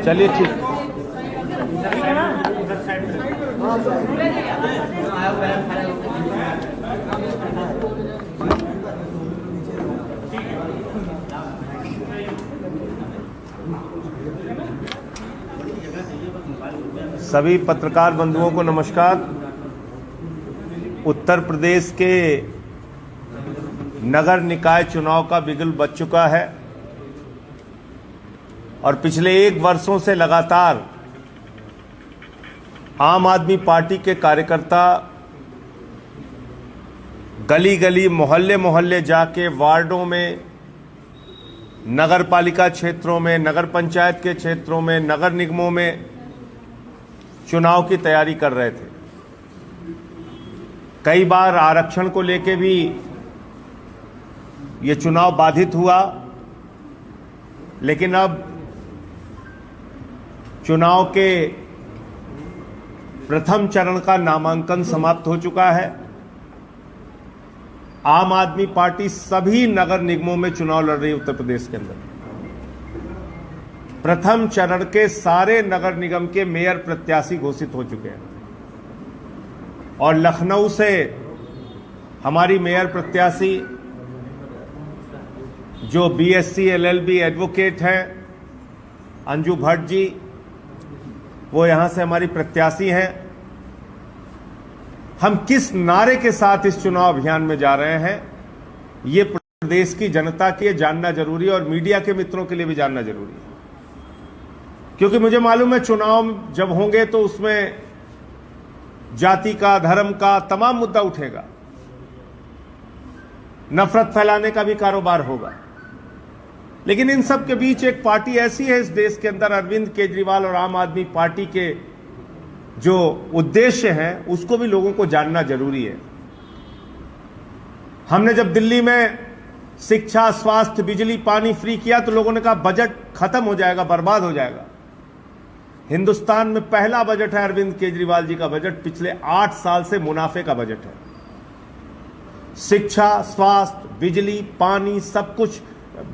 चलिए ठीक। सभी पत्रकार बंधुओं को नमस्कार। उत्तर प्रदेश के नगर निकाय चुनाव का बिगुल बज चुका है और पिछले 1 वर्षों से लगातार आम आदमी पार्टी के कार्यकर्ता गली गली मोहल्ले मोहल्ले जाके वार्डों में, नगर पालिका क्षेत्रों में, नगर पंचायत के क्षेत्रों में, नगर निगमों में चुनाव की तैयारी कर रहे थे। कई बार आरक्षण को लेके भी ये चुनाव बाधित हुआ, लेकिन अब चुनाव के प्रथम चरण का नामांकन समाप्त हो चुका है। आम आदमी पार्टी सभी नगर निगमों में चुनाव लड़ रही है उत्तर प्रदेश के अंदर। प्रथम चरण के सारे नगर निगम के मेयर प्रत्याशी घोषित हो चुके हैं और लखनऊ से हमारी मेयर प्रत्याशी जो बीएससी एलएलबी एडवोकेट हैं अंजू भट्ट जी, वो यहां से हमारी प्रत्याशी हैं। हम किस नारे के साथ इस चुनाव अभियान में जा रहे हैं, ये प्रदेश की जनता के लिए जानना जरूरी है और मीडिया के मित्रों के लिए भी जानना जरूरी है, क्योंकि मुझे मालूम है चुनाव जब होंगे तो उसमें जाति का, धर्म का तमाम मुद्दा उठेगा, नफरत फैलाने का भी कारोबार होगा। लेकिन इन सब के बीच एक पार्टी ऐसी है इस देश के अंदर, अरविंद केजरीवाल और आम आदमी पार्टी के जो उद्देश्य हैं उसको भी लोगों को जानना जरूरी है। हमने जब दिल्ली में शिक्षा, स्वास्थ्य, बिजली, पानी फ्री किया तो लोगों ने कहा बजट खत्म हो जाएगा, बर्बाद हो जाएगा। हिंदुस्तान में पहला बजट है अरविंद केजरीवाल जी का बजट, पिछले 8 साल से मुनाफे का बजट है। शिक्षा, स्वास्थ्य, बिजली, पानी, सब कुछ,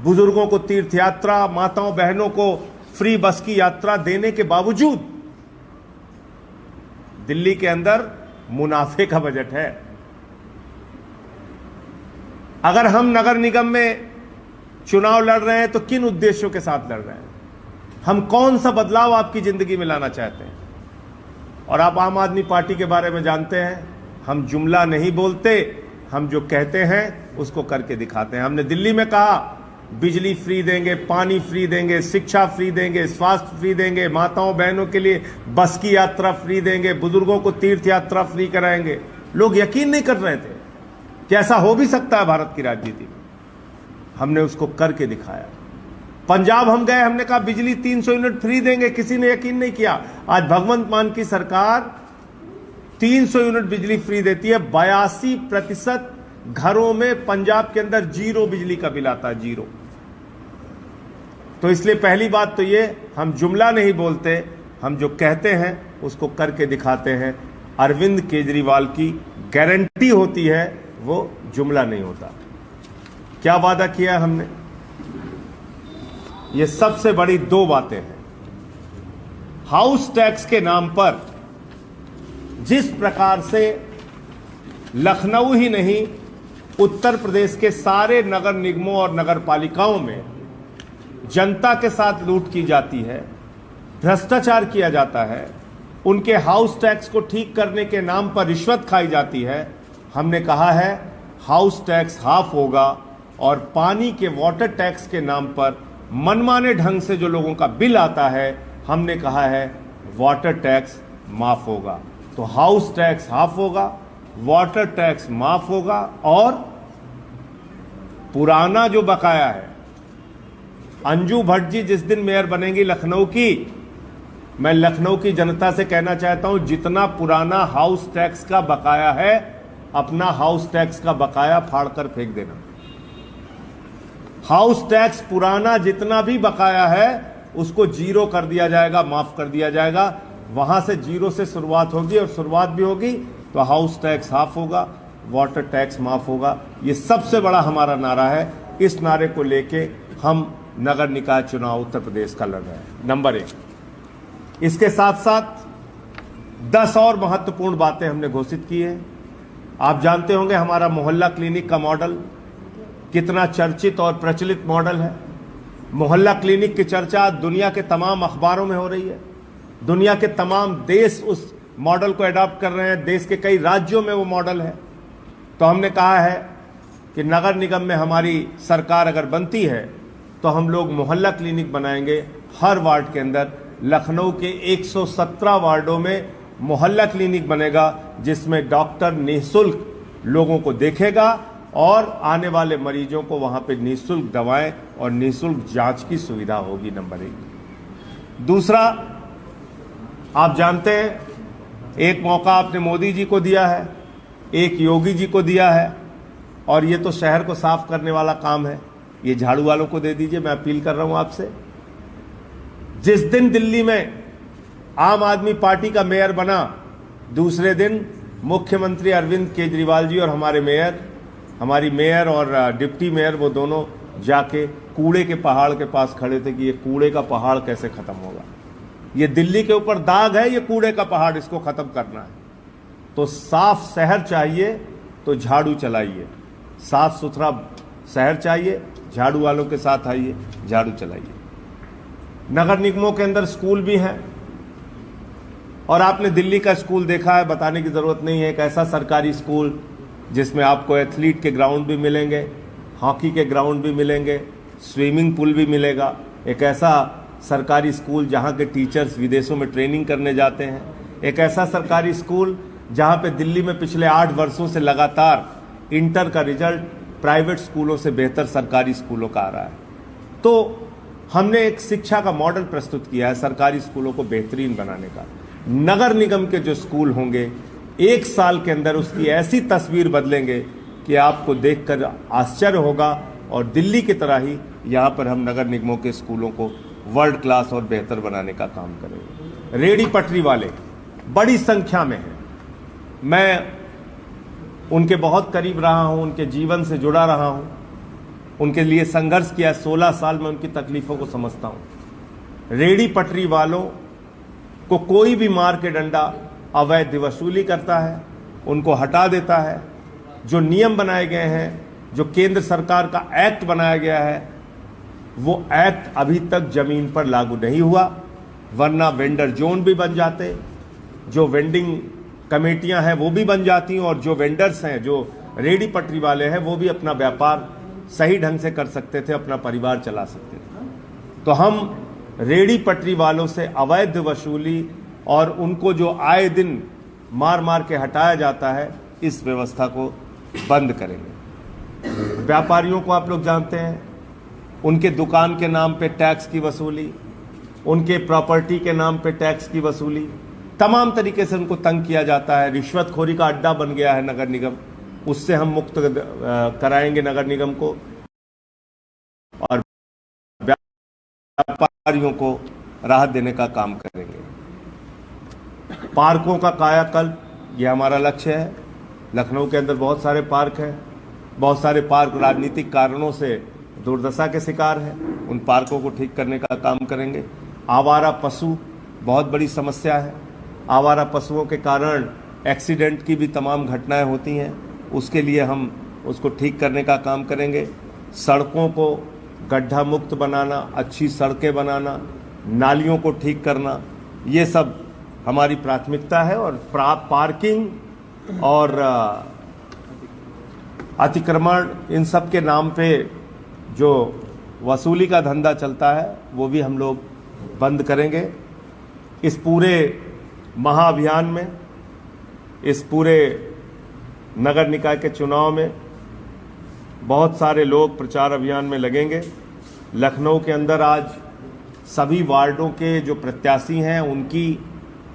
बुजुर्गों को तीर्थ यात्रा, माताओं बहनों को फ्री बस की यात्रा देने के बावजूद दिल्ली के अंदर मुनाफे का बजट है। अगर हम नगर निगम में चुनाव लड़ रहे हैं तो किन उद्देश्यों के साथ लड़ रहे हैं, हम कौन सा बदलाव आपकी जिंदगी में लाना चाहते हैं। और आप आम आदमी पार्टी के बारे में जानते हैं, हम जुमला नहीं बोलते, हम जो कहते हैं उसको करके दिखाते हैं। हमने दिल्ली में कहा बिजली फ्री देंगे, पानी फ्री देंगे, शिक्षा फ्री देंगे, स्वास्थ्य फ्री देंगे, माताओं बहनों के लिए बस की यात्रा फ्री देंगे, बुजुर्गों को तीर्थ यात्रा फ्री कराएंगे। लोग यकीन नहीं कर रहे थे कि ऐसा हो भी सकता है भारत की राजनीति में। हमने उसको करके दिखाया। पंजाब हम गए, हमने कहा बिजली 300 यूनिट फ्री देंगे, किसी ने यकीन नहीं किया। आज भगवंत मान की सरकार 300 यूनिट बिजली फ्री देती है। 82% घरों में पंजाब के अंदर 0 बिजली का बिल आता है, 0। तो इसलिए पहली बात तो ये, हम जुमला नहीं बोलते, हम जो कहते हैं उसको करके दिखाते हैं। अरविंद केजरीवाल की गारंटी होती है, वो जुमला नहीं होता। क्या वादा किया हमने, ये सबसे बड़ी 2 बातें हैं। हाउस टैक्स के नाम पर जिस प्रकार से लखनऊ ही नहीं, उत्तर प्रदेश के सारे नगर निगमों और नगर पालिकाओं में जनता के साथ लूट की जाती है, भ्रष्टाचार किया जाता है, उनके हाउस टैक्स को ठीक करने के नाम पर रिश्वत खाई जाती है। हमने कहा है हाउस टैक्स हाफ होगा और पानी के वाटर टैक्स के नाम पर मनमाने ढंग से जो लोगों का बिल आता है, हमने कहा है वाटर टैक्स माफ होगा। तो हाउस टैक्स हाफ होगा, वाटर टैक्स माफ होगा और पुराना जो बकाया है, अंजू भट्ट जी जिस दिन मेयर बनेंगी लखनऊ की, मैं लखनऊ की जनता से कहना चाहता हूं, जितना पुराना हाउस टैक्स का बकाया है, अपना हाउस टैक्स का बकाया फाड़कर फेंक देना। हाउस टैक्स पुराना जितना भी बकाया है उसको जीरो कर दिया जाएगा, माफ कर दिया जाएगा। वहां से जीरो से शुरुआत होगी, और शुरुआत भी होगी तो हाउस टैक्स हाफ होगा, वाटर टैक्स माफ होगा। ये सबसे बड़ा हमारा नारा है। इस नारे को लेके हम नगर निकाय चुनाव उत्तर प्रदेश का लड़ रहे हैं, नंबर 1। इसके साथ साथ 10 और महत्वपूर्ण बातें हमने घोषित की है। आप जानते होंगे हमारा मोहल्ला क्लिनिक का मॉडल कितना चर्चित और प्रचलित मॉडल है। मोहल्ला क्लिनिक की चर्चा दुनिया के तमाम अखबारों में हो रही है। दुनिया के तमाम देश उस मॉडल को अडॉप्ट कर रहे हैं। देश के कई राज्यों में वो मॉडल है। तो हमने कहा है कि नगर निगम में हमारी सरकार अगर बनती है तो हम लोग मोहल्ला क्लिनिक बनाएंगे हर वार्ड के अंदर। लखनऊ के 117 वार्डों में मोहल्ला क्लिनिक बनेगा, जिसमें डॉक्टर निःशुल्क लोगों को देखेगा और आने वाले मरीजों को वहां पे निःशुल्क दवाएं और निःशुल्क जांच की सुविधा होगी, नंबर 1। दूसरा, आप जानते हैं एक मौका आपने मोदी जी को दिया है, एक योगी जी को दिया है, और ये तो शहर को साफ करने वाला काम है, ये झाड़ू वालों को दे दीजिए। मैं अपील कर रहा हूं आपसे, जिस दिन दिल्ली में आम आदमी पार्टी का मेयर बना, दूसरे दिन मुख्यमंत्री अरविंद केजरीवाल जी और हमारी मेयर और डिप्टी मेयर, वो दोनों जाके कूड़े के पहाड़ के पास खड़े थे कि ये कूड़े का पहाड़ कैसे खत्म होगा। ये दिल्ली के ऊपर दाग है, ये कूड़े का पहाड़, इसको खत्म करना है। तो साफ शहर चाहिए तो झाड़ू चलाइए, साफ सुथरा शहर चाहिए, झाड़ू वालों के साथ आइए, झाड़ू चलाइए। नगर निगमों के अंदर स्कूल भी हैं, और आपने दिल्ली का स्कूल देखा है, बताने की जरूरत नहीं है। एक ऐसा सरकारी स्कूल जिसमें आपको एथलीट के ग्राउंड भी मिलेंगे, हॉकी के ग्राउंड भी मिलेंगे, स्विमिंग पूल भी मिलेगा। एक ऐसा सरकारी स्कूल जहां के टीचर्स विदेशों में ट्रेनिंग करने जाते हैं। एक ऐसा सरकारी स्कूल जहां पे दिल्ली में पिछले 8 वर्षों से लगातार इंटर का रिजल्ट प्राइवेट स्कूलों से बेहतर सरकारी स्कूलों का आ रहा है। तो हमने एक शिक्षा का मॉडल प्रस्तुत किया है सरकारी स्कूलों को बेहतरीन बनाने का। नगर निगम के जो स्कूल होंगे 1 साल के अंदर उसकी ऐसी तस्वीर बदलेंगे कि आपको देखकर आश्चर्य होगा, और दिल्ली की तरह ही यहाँ पर हम नगर निगमों के स्कूलों को वर्ल्ड क्लास और बेहतर बनाने का काम करेंगे। रेहड़ी पटरी वाले बड़ी संख्या में हैं। मैं उनके बहुत करीब रहा हूं, उनके जीवन से जुड़ा रहा हूं, उनके लिए संघर्ष किया। 16 साल में उनकी तकलीफों को समझता हूं। रेहड़ी पटरी वालों को कोई भी मार के डंडा अवैध वसूली करता है, उनको हटा देता है। जो नियम बनाए गए हैं, जो केंद्र सरकार का एक्ट बनाया गया है, वो एक्ट अभी तक जमीन पर लागू नहीं हुआ, वरना वेंडर जोन भी बन जाते, जो वेंडिंग कमेटियां हैं वो भी बन जाती, और जो वेंडर्स हैं, जो रेहड़ी पटरी वाले हैं, वो भी अपना व्यापार सही ढंग से कर सकते थे, अपना परिवार चला सकते थे। तो हम रेहड़ी पटरी वालों से अवैध वसूली और उनको जो आए दिन मार मार के हटाया जाता है, इस व्यवस्था को बंद करेंगे। व्यापारियों को आप लोग जानते हैं, उनके दुकान के नाम पे टैक्स की वसूली, उनके प्रॉपर्टी के नाम पे टैक्स की वसूली, तमाम तरीके से उनको तंग किया जाता है। रिश्वतखोरी का अड्डा बन गया है नगर निगम, उससे हम मुक्त कराएंगे नगर निगम को, और व्यापारियों को राहत देने का काम करेंगे। पार्कों का कायाकल्प, ये हमारा लक्ष्य है। लखनऊ के अंदर बहुत सारे पार्क हैं, बहुत सारे पार्क राजनीतिक कारणों से दुर्दशा के शिकार हैं, उन पार्कों को ठीक करने का काम करेंगे। आवारा पशु बहुत बड़ी समस्या है, आवारा पशुओं के कारण एक्सीडेंट की भी तमाम घटनाएं होती हैं, उसके लिए हम उसको ठीक करने का काम करेंगे। सड़कों को गड्ढा मुक्त बनाना, अच्छी सड़कें बनाना, नालियों को ठीक करना, ये सब हमारी प्राथमिकता है। और पार्किंग और अतिक्रमण, इन सब के नाम पे जो वसूली का धंधा चलता है, वो भी हम लोग बंद करेंगे। इस पूरे महाअभियान में, इस पूरे नगर निकाय के चुनाव में बहुत सारे लोग प्रचार अभियान में लगेंगे। लखनऊ के अंदर आज सभी वार्डों के जो प्रत्याशी हैं, उनकी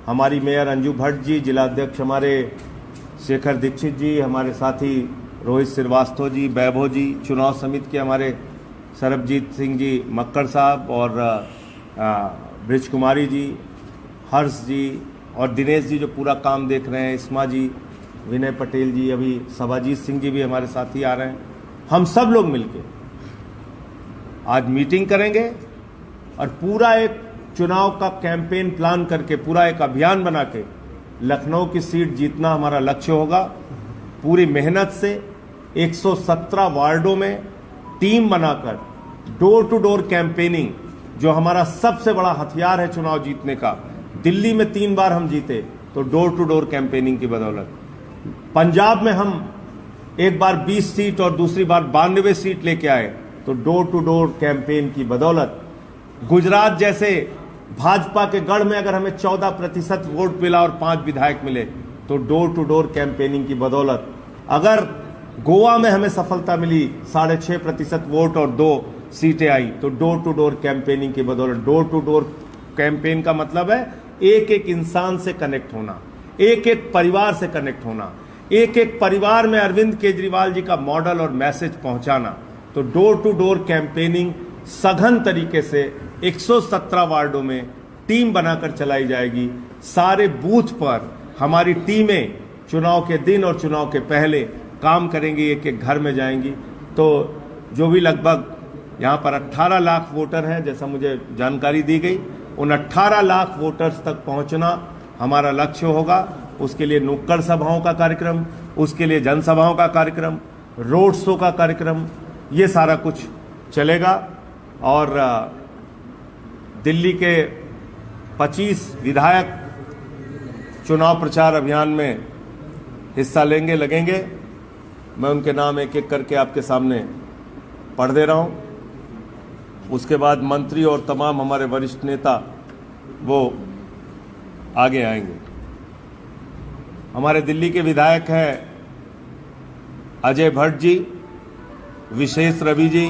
हमारी मेयर अंजू भट्ट जी, जिलाध्यक्ष हमारे शेखर दीक्षित जी, हमारे साथी रोहित श्रीवास्तव जी, वैभव जी, चुनाव समिति के हमारे सरबजीत सिंह जी मक्कड़ साहब, और ब्रिज कुमारी जी, हर्ष जी और दिनेश जी जो पूरा काम देख रहे हैं, इस्मा जी, विनय पटेल जी, अभी सभाजीत सिंह जी भी हमारे साथ ही आ रहे हैं। हम सब लोग मिलके आज मीटिंग करेंगे और पूरा एक चुनाव का कैंपेन प्लान करके, पूरा एक अभियान बना के लखनऊ की सीट जीतना हमारा लक्ष्य होगा। पूरी मेहनत से 117 वार्डों में टीम बनाकर डोर टू डोर कैंपेनिंग, जो हमारा सबसे बड़ा हथियार है चुनाव जीतने का। दिल्ली में 3 बार हम जीते तो डोर टू डोर कैंपेनिंग की बदौलत। पंजाब में हम एक बार 20 सीट और दूसरी बार 92 सीट लेके आए तो डोर टू डोर कैंपेन की बदौलत। गुजरात जैसे भाजपा के गढ़ में अगर हमें 14% वोट मिला और 5 विधायक मिले तो डोर टू डोर कैंपेनिंग की बदौलत। अगर गोवा में हमें सफलता मिली 6.5% वोट और 2 सीटें आई तो डोर टू डोर कैंपेनिंग की बदौलत। डोर टू डोर कैंपेन का मतलब है एक एक इंसान से कनेक्ट होना, एक एक परिवार से कनेक्ट होना, एक एक परिवार में अरविंद केजरीवाल जी का मॉडल और मैसेज पहुंचाना। तो डोर टू डोर कैंपेनिंग सघन तरीके से 117 वार्डों में टीम बनाकर चलाई जाएगी। सारे बूथ पर हमारी टीमें चुनाव के दिन और चुनाव के पहले काम करेंगी, एक एक घर में जाएंगी। तो जो भी लगभग यहाँ पर 18 लाख वोटर हैं, जैसा मुझे जानकारी दी गई, उन 18 लाख वोटर्स तक पहुँचना हमारा लक्ष्य होगा। उसके लिए नुक्कड़ सभाओं का कार्यक्रम, उसके लिए जनसभाओं का कार्यक्रम, रोड शो का कार्यक्रम, ये सारा कुछ चलेगा। और दिल्ली के 25 विधायक चुनाव प्रचार अभियान में हिस्सा लगेंगे। मैं उनके नाम एक एक करके आपके सामने पढ़ दे रहा हूं। उसके बाद मंत्री और तमाम हमारे वरिष्ठ नेता वो आगे आएंगे। हमारे दिल्ली के विधायक हैं अजय भट्ट जी, विशेष रवि जी,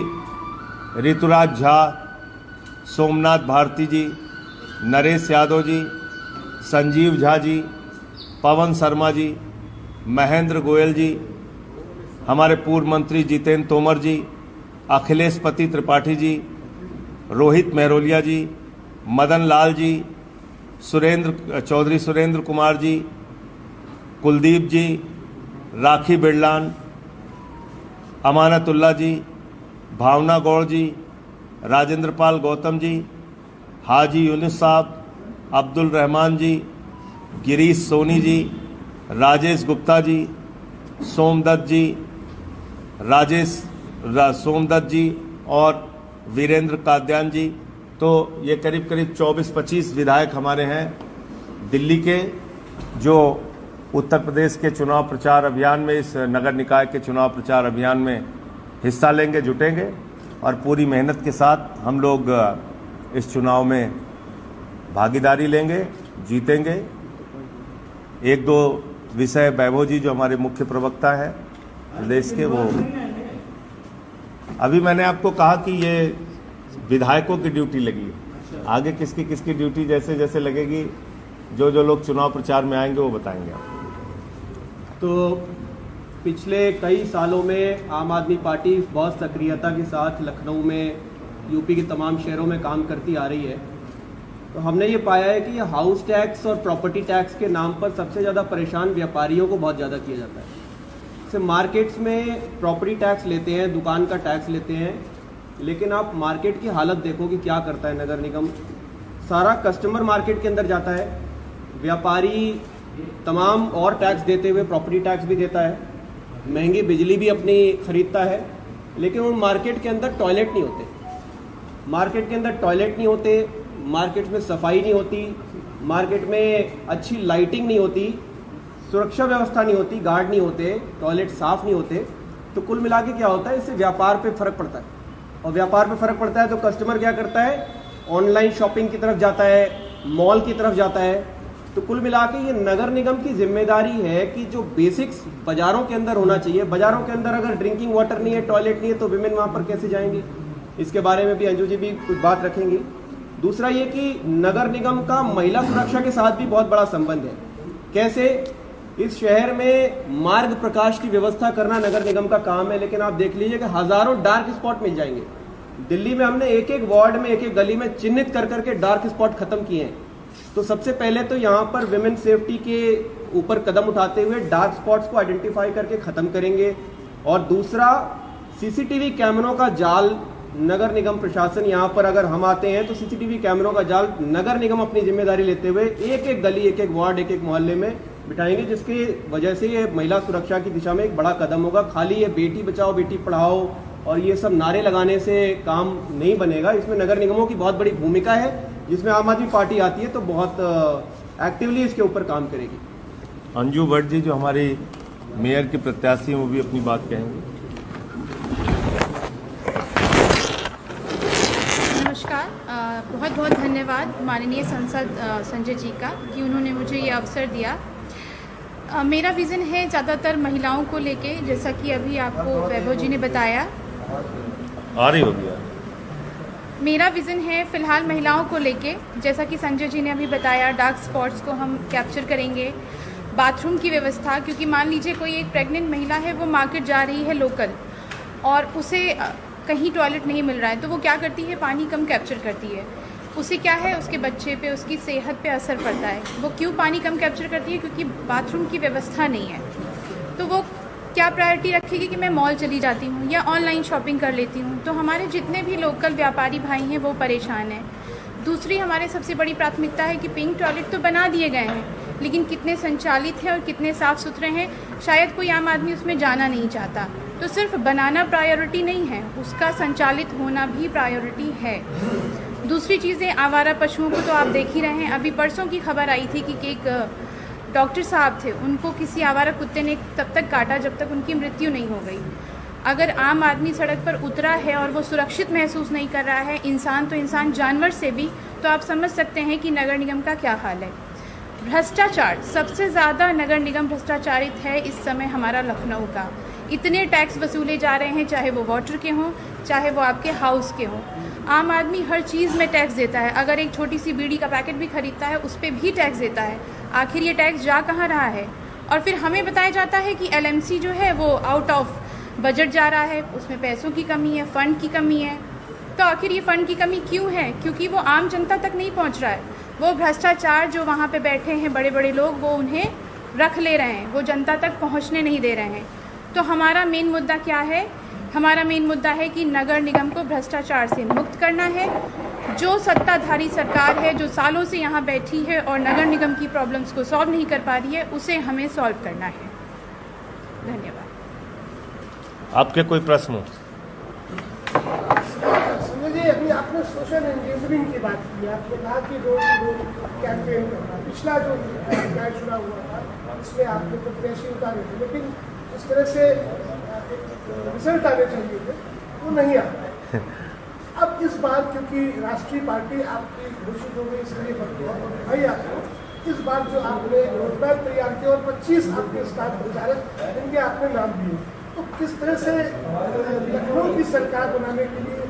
ऋतुराज झा, सोमनाथ भारती जी, नरेश यादव जी, संजीव झा जी, पवन शर्मा जी, महेंद्र गोयल जी, हमारे पूर्व मंत्री जितेंद्र तोमर जी, अखिलेश पति त्रिपाठी जी, रोहित मेहरोलिया जी, मदन लाल जी, चौधरी सुरेंद्र कुमार जी, कुलदीप जी, राखी बिड़लान, अमानतुल्ला जी, भावना गौड़ जी, राजेंद्र पाल गौतम जी, हाजी यूनुस साहब, अब्दुल रहमान जी, गिरीश सोनी जी, राजेश गुप्ता जी, सोमदत्त जी, सोमदत्त जी और वीरेंद्र काद्यान जी। तो ये करीब करीब 24-25 विधायक हमारे हैं दिल्ली के, जो उत्तर प्रदेश के चुनाव प्रचार अभियान में, इस नगर निकाय के चुनाव प्रचार अभियान में हिस्सा लेंगे, जुटेंगे और पूरी मेहनत के साथ हम लोग इस चुनाव में भागीदारी लेंगे, जीतेंगे। 1-2 विषय वैभव जी जो हमारे मुख्य प्रवक्ता है प्रदेश के, वो अभी मैंने आपको कहा कि ये विधायकों की ड्यूटी लगी है। आगे किसकी किसकी ड्यूटी जैसे जैसे लगेगी, जो जो लोग चुनाव प्रचार में आएंगे वो बताएंगे आपको। तो पिछले कई सालों में आम आदमी पार्टी बहुत सक्रियता के साथ लखनऊ में, यूपी के तमाम शहरों में काम करती आ रही है। तो हमने ये पाया है कि ये हाउस टैक्स और प्रॉपर्टी टैक्स के नाम पर सबसे ज़्यादा परेशान व्यापारियों को बहुत ज़्यादा किया जाता है। जैसे मार्केट्स में प्रॉपर्टी टैक्स लेते हैं, दुकान का टैक्स लेते हैं, लेकिन आप मार्केट की हालत देखो कि क्या करता है नगर निगम। सारा कस्टमर मार्केट के अंदर जाता है, व्यापारी तमाम और टैक्स देते हुए प्रॉपर्टी टैक्स भी देता है, महंगी बिजली भी अपनी खरीदता है, लेकिन उन मार्केट के अंदर टॉयलेट नहीं होते। मार्केट के अंदर टॉयलेट नहीं होते, मार्केट में सफाई नहीं होती, मार्केट में अच्छी लाइटिंग नहीं होती, सुरक्षा व्यवस्था नहीं होती, गार्ड नहीं होते, टॉयलेट साफ नहीं होते। तो कुल मिला के क्या होता है, इससे व्यापार पे फर्क पड़ता है। और व्यापार पे फर्क पड़ता है तो कस्टमर क्या करता है, ऑनलाइन शॉपिंग की तरफ जाता है, मॉल की तरफ जाता है। तो कुल मिला के ये नगर निगम की जिम्मेदारी है कि जो बेसिक्स बाजारों के अंदर होना चाहिए, बाजारों के अंदर अगर ड्रिंकिंग वाटर नहीं है, टॉयलेट नहीं है, तो विमेन वहाँ पर कैसे जाएंगी, इसके बारे में भी अंजू जी भी कुछ बात रखेंगी। दूसरा ये कि नगर निगम का महिला सुरक्षा के साथ भी बहुत बड़ा संबंध है। कैसे, इस शहर में मार्ग प्रकाश की व्यवस्था करना नगर निगम का काम है, लेकिन आप देख लीजिए कि हजारों डार्क स्पॉट मिल जाएंगे। दिल्ली में हमने एक एक वार्ड में एक एक गली में चिन्हित कर करके डार्क स्पॉट खत्म किए हैं। तो सबसे पहले तो यहाँ पर विमेन सेफ्टी के ऊपर कदम उठाते हुए डार्क स्पॉट्स को आइडेंटिफाई करके खत्म करेंगे। और दूसरा, सीसीटीवी कैमरों का जाल नगर निगम प्रशासन, यहाँ पर अगर हम आते हैं तो सीसीटीवी कैमरों का जाल नगर निगम अपनी जिम्मेदारी लेते हुए एक एक गली, एक एक वार्ड, एक एक मोहल्ले में बिठाएंगे, जिसकी वजह से ये महिला सुरक्षा की दिशा में एक बड़ा कदम होगा। खाली ये बेटी बचाओ बेटी पढ़ाओ और ये सब नारे लगाने से काम नहीं बनेगा। इसमें नगर निगमों की बहुत बड़ी भूमिका है, जिसमें आम आदमी पार्टी आती है तो बहुत एक्टिवली इसके ऊपर काम करेगी। अंजू भट्ट जी जो हमारी मेयर की प्रत्याशी हैं वो भी अपनी बात कहेंगे। नमस्कार, बहुत बहुत धन्यवाद माननीय सांसद संजय जी का कि उन्होंने मुझे ये अवसर दिया। मेरा विज़न है ज़्यादातर महिलाओं को लेके, जैसा कि अभी आपको वैभव जी ने बताया। आ रही होगी यार। मेरा विज़न है फ़िलहाल महिलाओं को लेके, जैसा कि संजय जी ने अभी बताया, डार्क स्पॉट्स को हम कैप्चर करेंगे। बाथरूम की व्यवस्था, क्योंकि मान लीजिए कोई एक प्रेग्नेंट महिला है, वो मार्केट जा रही है लोकल और उसे कहीं टॉयलेट नहीं मिल रहा है, तो वो क्या करती है, पानी कम कैप्चर करती है। उसे क्या है, उसके बच्चे पे, उसकी सेहत पे असर पड़ता है। वो क्यों पानी कम कैप्चर करती है? क्योंकि बाथरूम की व्यवस्था नहीं है। तो वो क्या प्रायोरिटी रखेगी कि मैं मॉल चली जाती हूँ या ऑनलाइन शॉपिंग कर लेती हूँ। तो हमारे जितने भी लोकल व्यापारी भाई हैं वो परेशान हैं। दूसरी हमारे सबसे बड़ी प्राथमिकता है कि पिंक टॉयलेट तो बना दिए गए हैं, लेकिन कितने संचालित हैं और कितने साफ़ सुथरे हैं, शायद कोई आम आदमी उसमें जाना नहीं चाहता। तो सिर्फ बनाना प्रायोरिटी नहीं है, उसका संचालित होना भी प्रायोरिटी है। दूसरी चीज़ें, आवारा पशुओं को तो आप देख ही रहे हैं। अभी परसों की खबर आई थी कि एक डॉक्टर साहब थे, उनको किसी आवारा कुत्ते ने तब तक काटा जब तक उनकी मृत्यु नहीं हो गई। अगर आम आदमी सड़क पर उतरा है और वो सुरक्षित महसूस नहीं कर रहा है, इंसान तो इंसान, जानवर से भी, तो आप समझ सकते हैं कि नगर निगम का क्या हाल है। भ्रष्टाचार, सबसे ज़्यादा नगर निगम भ्रष्टाचारित है इस समय हमारा लखनऊ का। इतने टैक्स वसूले जा रहे हैं, चाहे वो वाटर के हों, चाहे वो आपके हाउस के हों। आम आदमी हर चीज़ में टैक्स देता है। अगर एक छोटी सी बीड़ी का पैकेट भी खरीदता है, उस पर भी टैक्स देता है। आखिर ये टैक्स जा कहाँ रहा है? और फिर हमें बताया जाता है कि LMC जो है वो आउट ऑफ बजट जा रहा है, उसमें पैसों की कमी है, फ़ंड की कमी है। तो आखिर ये फ़ंड की कमी क्यों है? क्योंकि वो आम जनता तक नहीं पहुँच रहा है। वो भ्रष्टाचार जो वहाँ पे बैठे हैं बड़े बड़े लोग, वो उन्हें रख ले रहे हैं, वो जनता तक पहुँचने नहीं दे रहे हैं। तो हमारा मेन मुद्दा क्या है? हमारा मेन मुद्दा है कि नगर निगम को भ्रष्टाचार से मुक्त करना है। जो सत्ताधारी सरकार है, जो सालों से यहाँ बैठी है और नगर निगम की प्रॉब्लम्स को सॉल्व नहीं कर पा रही है, उसे हमें सॉल्व करना है। धन्यवाद। आपके कोई प्रश्न हो? समझिए, अभी आपने सोशल एंगेजमेंट की बात की। आपने कहा कि रोड कैंपेन करना, पिछला जो मैच चुना हुआ था उसमें आपने प्रत्याशी उतारे थे, लेकिन इस तरह से रिजल्ट आने चाहिए थे, वो नहीं आ पाए। अब इस बार क्योंकि राष्ट्रीय पार्टी आपकी घोषित हो गई, इसलिए भाई आपको इस बार जो आपने रोड मैप तैयार किया और 25 आपके स्टार प्रचारक इनके आपने नाम दिए, तो किस तरह से लखनऊ की सरकार बनाने के लिए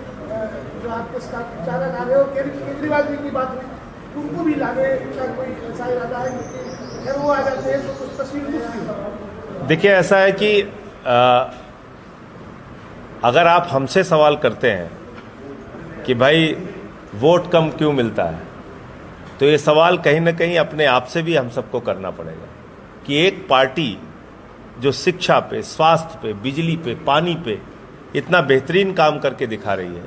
जो आपके स्टार प्रचारक आ रहे हो, केजरीवाल जी की बात हुई, उनको भी लाने का कोई ऐसा इरादा है? क्योंकि अगर वो आ जाते हैं तो कुछ तस्वीर दूसरी। देखिए, ऐसा है कि अगर आप हमसे सवाल करते हैं कि भाई वोट कम क्यों मिलता है, तो ये सवाल कहीं ना कहीं अपने आप से भी हम सबको करना पड़ेगा कि एक पार्टी जो शिक्षा पे, स्वास्थ्य पे, बिजली पे, पानी पे इतना बेहतरीन काम करके दिखा रही है,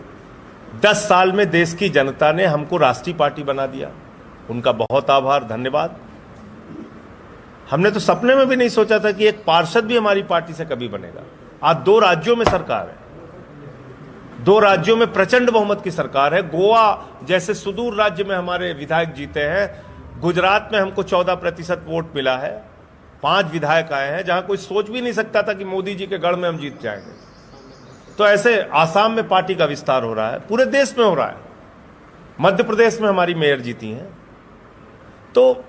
10 साल में देश की जनता ने हमको राष्ट्रीय पार्टी बना दिया। उनका बहुत आभार, धन्यवाद। हमने तो सपने में भी नहीं सोचा था कि एक पार्षद भी हमारी पार्टी से कभी बनेगा। आज 2 राज्यों में सरकार है, 2 राज्यों में प्रचंड बहुमत की सरकार है। गोवा जैसे सुदूर राज्य में हमारे विधायक जीते हैं। गुजरात में हमको 14% वोट मिला है, 5 विधायक आए हैं, जहां कोई सोच भी नहीं सकता था कि मोदी जी के गढ़ में हम जीत जाएंगे। तो ऐसे आसाम में पार्टी का विस्तार हो रहा है, पूरे देश में हो रहा है। मध्य प्रदेश में हमारी मेयर जीती हैं। तो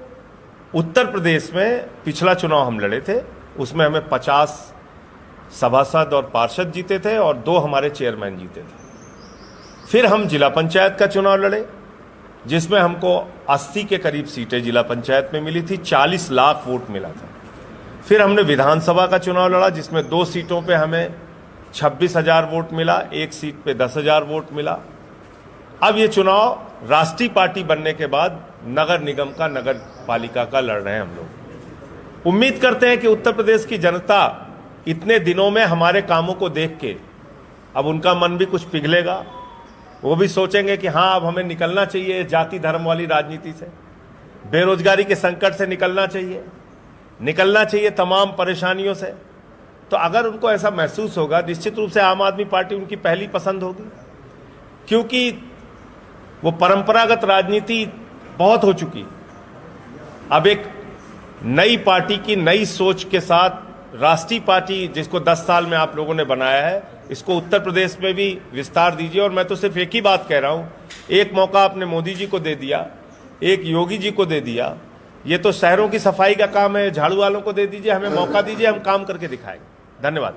उत्तर प्रदेश में पिछला चुनाव हम लड़े थे, उसमें हमें 50 सभासद और पार्षद जीते थे और 2 हमारे चेयरमैन जीते थे। फिर हम जिला पंचायत का चुनाव लड़े, जिसमें हमको 80 के करीब सीटें जिला पंचायत में मिली थी, 40 लाख वोट मिला था। फिर हमने विधानसभा का चुनाव लड़ा, जिसमें 2 सीटों पे हमें 26,000 वोट मिला, एक सीट पे 10,000 वोट मिला। अब ये चुनाव राष्ट्रीय पार्टी बनने के बाद नगर निगम का, नगर पालिका का लड़ रहे हैं हम लोग। उम्मीद करते हैं कि उत्तर प्रदेश की जनता इतने दिनों में हमारे कामों को देख के अब उनका मन भी कुछ पिघलेगा। वो भी सोचेंगे कि हाँ, अब हमें निकलना चाहिए जाति धर्म वाली राजनीति से, बेरोजगारी के संकट से निकलना चाहिए तमाम परेशानियों से। तो अगर उनको ऐसा महसूस होगा, निश्चित रूप से आम आदमी पार्टी उनकी पहली पसंद होगी, क्योंकि वो परंपरागत राजनीति बहुत हो चुकी। अब एक नई पार्टी की नई सोच के साथ राष्ट्रीय पार्टी, जिसको 10 साल में आप लोगों ने बनाया है, इसको उत्तर प्रदेश में भी विस्तार दीजिए। और मैं तो सिर्फ एक ही बात कह रहा हूं, एक मौका आपने मोदी जी को दे दिया, एक योगी जी को दे दिया, ये तो शहरों की सफाई का काम है, झाड़ू वालों को दे दीजिए, हमें मौका दीजिए, हम काम करके दिखाएंगे। धन्यवाद।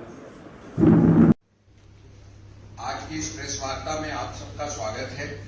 आज की इस प्रेस वार्ता में आप सबका स्वागत है।